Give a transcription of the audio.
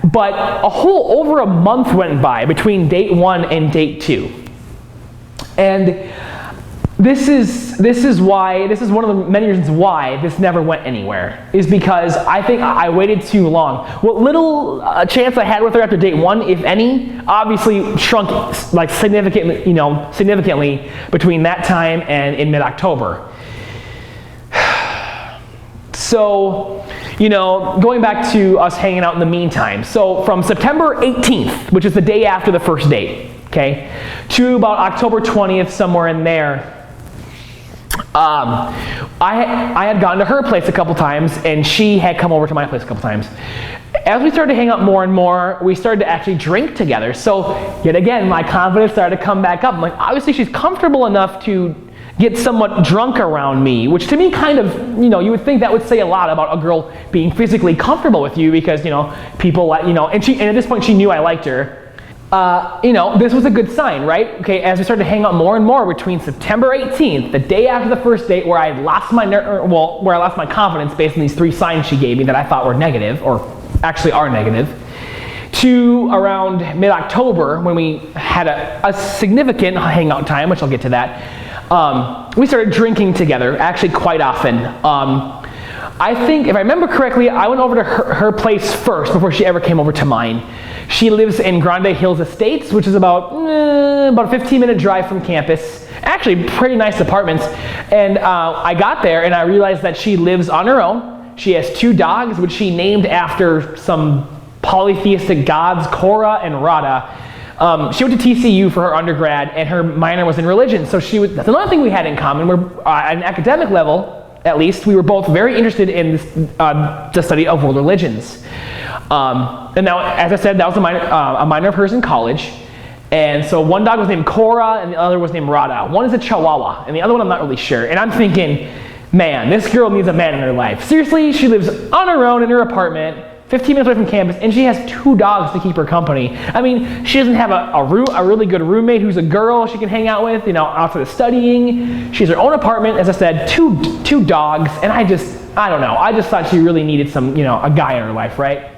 But over a month went by between date 1 and date 2. And this is one of the many reasons why this never went anywhere, is because I think I waited too long. What little chance I had with her after date 1, if any, obviously shrunk like significantly between that time and in mid-October. So, going back to us hanging out in the meantime. So from September 18th, which is the day after the first date, okay, to about October 20th, somewhere in there, I had gone to her place a couple times, and she had come over to my place a couple times. As we started to hang out more and more, we started to actually drink together. So yet again, my confidence started to come back up. I'm like, obviously she's comfortable enough to get somewhat drunk around me, which to me kind of, you would think that would say a lot about a girl being physically comfortable with you, because, people like, and at this point she knew I liked her. This was a good sign, right? Okay, as we started to hang out more and more between September 18th, the day after the first date, where I lost my confidence based on these 3 signs she gave me that I thought were negative, or actually are negative, to around mid-October, when we had a significant hangout time, which I'll get to that. We started drinking together, actually quite often. I think, if I remember correctly, I went over to her place first before she ever came over to mine. She lives in Grande Hills Estates, which is about a 15-minute drive from campus. Actually, pretty nice apartments. And I got there and I realized that she lives on her own. She has 2 dogs, which she named after some polytheistic gods, Korah and Radha. She went to TCU for her undergrad, and her minor was in religion. So that's another thing we had in common. We're at an academic level, at least, we were both very interested in the study of world religions. And now, as I said, that was a minor of hers in college. And so one dog was named Korah, and the other was named Radha. One is a Chihuahua, and the other one I'm not really sure. And I'm thinking, man, this girl needs a man in her life. Seriously, she lives on her own in her apartment, 15 minutes away from campus, and she has 2 dogs to keep her company. I mean, she doesn't have a really good roommate who's a girl she can hang out with, outside of studying. She has her own apartment, as I said, two dogs, and I don't know. I just thought she really needed some, a guy in her life, right?